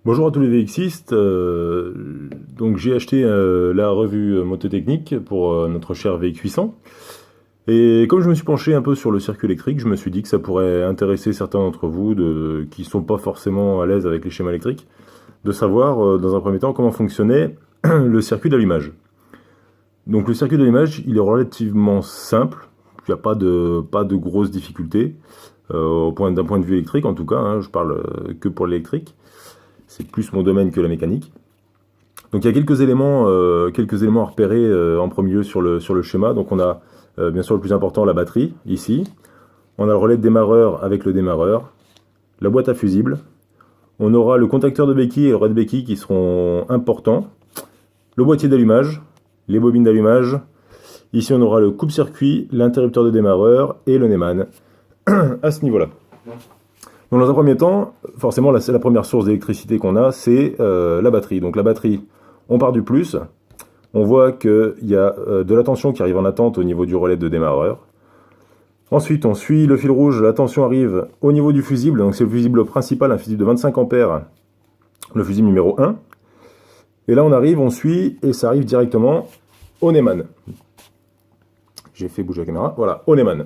Bonjour à tous les VXistes. Donc j'ai acheté la revue Mototechnique pour notre cher VX800. Et comme je me suis penché un peu sur le circuit électrique, je me suis dit que ça pourrait intéresser certains d'entre vous qui ne sont pas forcément à l'aise avec les schémas électriques, de savoir dans un premier temps comment fonctionnait le circuit d'allumage. Donc le circuit d'allumage, il est relativement simple, il n'y a pas de grosses difficultés, d'un point de vue électrique en tout cas, hein, je parle que pour l'électrique. C'est plus mon domaine que la mécanique. Donc il y a quelques éléments à repérer en premier lieu sur le schéma. Donc on a bien sûr le plus important, la batterie, ici. On a le relais de démarreur avec le démarreur, la boîte à fusibles. On aura le contacteur de béquille et le relais de béquille qui seront importants. Le boîtier d'allumage, les bobines d'allumage. Ici on aura le coupe-circuit, l'interrupteur de démarreur et le Neumann à ce niveau-là. Donc dans un premier temps, forcément la première source d'électricité qu'on a, c'est la batterie. Donc la batterie, on part du plus, on voit qu'il y a de la tension qui arrive en attente au niveau du relais de démarreur. Ensuite on suit le fil rouge, la tension arrive au niveau du fusible, donc c'est le fusible principal, un fusible de 25 ampères, le fusible numéro 1. Et là on suit, et ça arrive directement au Neumann. J'ai fait bouger la caméra, voilà, au Neumann.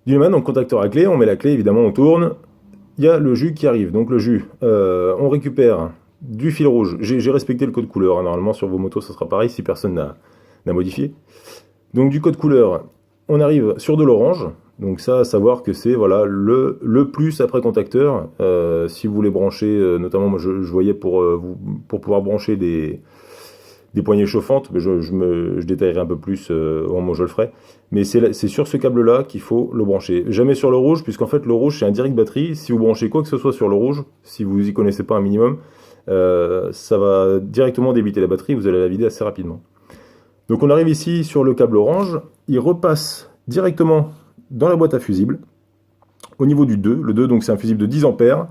Du Neumann, donc contacteur à clé, on met la clé, évidemment on tourne, il y a le jus qui arrive. Donc le jus, on récupère du fil rouge. J'ai respecté le code couleur, hein. Normalement sur vos motos ça sera pareil si personne n'a modifié. Donc du code couleur, on arrive sur de l'orange. Donc ça, à savoir que c'est voilà, le plus après contacteur. Si vous voulez brancher, notamment moi je voyais pour pouvoir brancher des poignées chauffantes, mais je détaillerai un peu plus au moment où je le ferai. Mais c'est sur ce câble-là qu'il faut le brancher. Jamais sur le rouge, puisqu'en fait le rouge c'est un direct batterie. Si vous branchez quoi que ce soit sur le rouge, si vous y connaissez pas un minimum, ça va directement débiter la batterie, vous allez la vider assez rapidement. Donc on arrive ici sur le câble orange, il repasse directement dans la boîte à fusibles, au niveau du 2. Le 2, donc c'est un fusible de 10 ampères.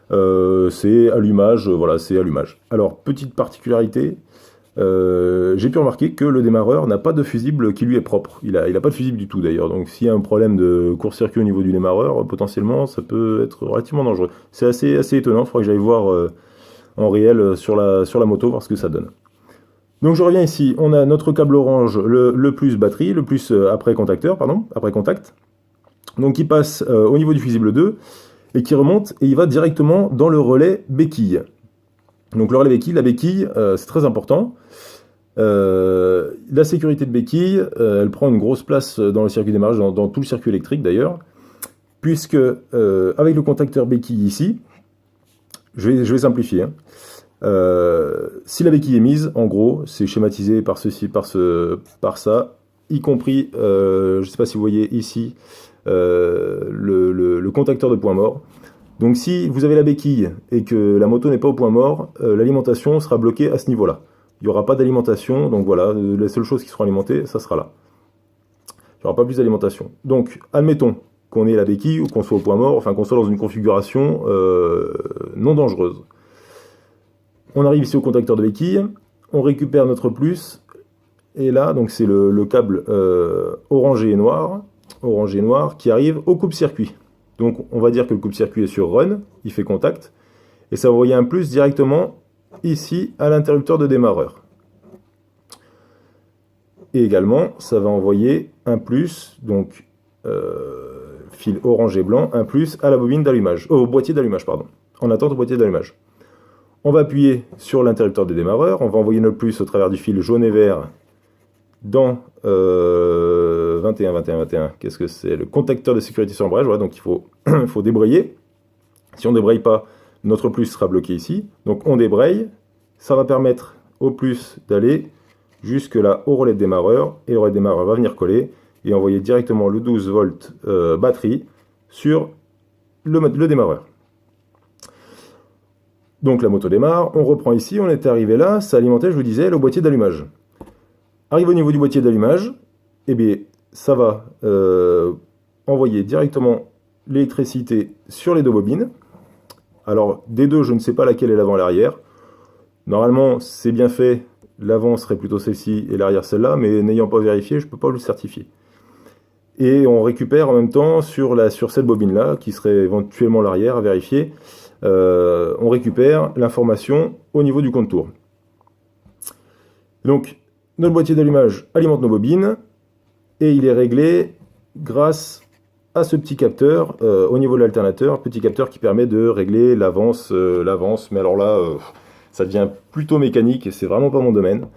C'est allumage, voilà, c'est allumage. Alors, petite particularité, j'ai pu remarquer que le démarreur n'a pas de fusible qui lui est propre. Il a pas de fusible du tout d'ailleurs. Donc s'il y a un problème de court-circuit au niveau du démarreur, potentiellement ça peut être relativement dangereux. C'est assez étonnant, il faudrait que j'aille voir en réel sur la moto, voir ce que ça donne. Donc je reviens ici, on a notre câble orange, le plus batterie, le plus après contacteur, pardon, après contact. Donc il passe au niveau du fusible 2 et qui remonte et il va directement dans le relais béquille. Donc le relais béquille, la béquille, c'est très important. La sécurité de béquille, elle prend une grosse place dans le circuit démarrage, dans tout le circuit électrique d'ailleurs, puisque avec le contacteur béquille ici, je vais simplifier, hein. Si la béquille est mise, en gros, c'est schématisé par ceci, par ça, y compris, je ne sais pas si vous voyez ici, le contacteur de point mort. Donc si vous avez la béquille et que la moto n'est pas au point mort, l'alimentation sera bloquée à ce niveau-là. Il n'y aura pas d'alimentation, donc voilà, les seules choses qui seront alimentées, ça sera là. Il n'y aura pas plus d'alimentation. Donc, admettons qu'on ait la béquille ou qu'on soit au point mort, enfin qu'on soit dans une configuration non dangereuse. On arrive ici au contacteur de béquille, on récupère notre plus, et là, donc c'est le câble orangé et noir qui arrive au coupe-circuit. Donc on va dire que le coupe-circuit est sur run, il fait contact, et ça va envoyer un plus directement ici à l'interrupteur de démarreur. Et également, ça va envoyer un plus, donc fil orange et blanc, un plus à la bobine d'allumage, au boîtier d'allumage, pardon, en attente au boîtier d'allumage. On va appuyer sur l'interrupteur de démarreur, on va envoyer notre plus au travers du fil jaune et vert dans 21, qu'est-ce que c'est? Le contacteur de sécurité sur embrayage, voilà, donc il faut débrayer. Si on ne débraye pas, notre plus sera bloqué ici. Donc on débraye, ça va permettre au plus d'aller jusque là au relais de démarreur, et le relais de démarreur va venir coller et envoyer directement le 12 volts batterie sur le démarreur. Donc la moto démarre, on reprend ici, on était arrivé là, ça alimentait, je vous disais, le boîtier d'allumage. Arrive au niveau du boîtier d'allumage, eh bien, ça va envoyer directement l'électricité sur les deux bobines. Alors, des deux, je ne sais pas laquelle est l'avant et l'arrière. Normalement, c'est bien fait, l'avant serait plutôt celle-ci et l'arrière celle-là, mais n'ayant pas vérifié, je ne peux pas vous le certifier. Et on récupère en même temps sur cette bobine-là, qui serait éventuellement l'arrière à vérifier, on récupère l'information au niveau du compte tour. Donc, notre boîtier d'allumage alimente nos bobines, et il est réglé grâce à ce petit capteur au niveau de l'alternateur, petit capteur qui permet de régler l'avance, mais alors là, ça devient plutôt mécanique et c'est vraiment pas mon domaine.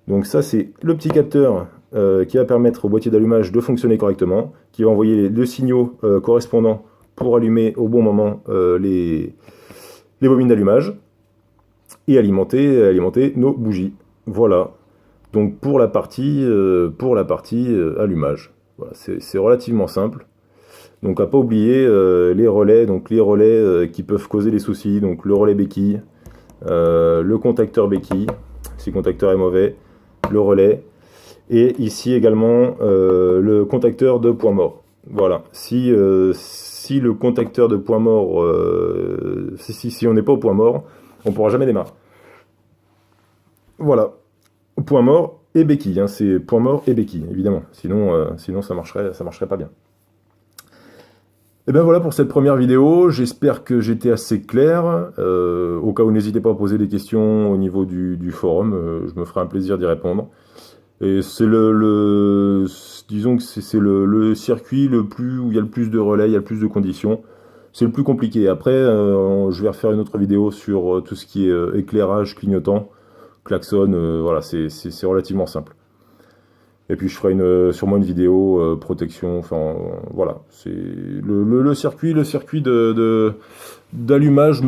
Donc ça, c'est le petit capteur qui va permettre au boîtier d'allumage de fonctionner correctement, qui va envoyer les signaux correspondants pour allumer au bon moment les bobines d'allumage et alimenter nos bougies. Voilà. Donc pour la partie allumage. Voilà, c'est relativement simple. Donc à pas oublier les relais, qui peuvent causer des soucis, donc le relais béquille, le contacteur béquille, si le contacteur est mauvais, le relais, et ici également le contacteur de point mort. Voilà, si le contacteur de point mort, si on n'est pas au point mort, on ne pourra jamais démarrer. Voilà, point mort et béquille, hein, c'est point mort et béquille, évidemment, sinon ça marcherait pas bien. Et bien voilà pour cette première vidéo, j'espère que j'étais assez clair. Au cas où, n'hésitez pas à poser des questions au niveau du forum, je me ferai un plaisir d'y répondre. Et c'est disons que c'est le circuit où il y a le plus de relais, il y a le plus de conditions. C'est le plus compliqué. Après, je vais refaire une autre vidéo sur tout ce qui est éclairage, clignotant, klaxon, voilà, c'est relativement simple. Et puis je ferai sûrement une vidéo protection, enfin voilà. C'est le circuit d'allumage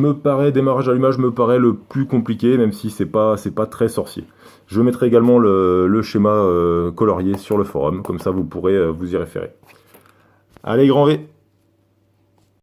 démarrage allumage me paraît le plus compliqué, même si c'est pas très sorcier. Je mettrai également le schéma colorié sur le forum, comme ça vous pourrez vous y référer. Allez, grand V!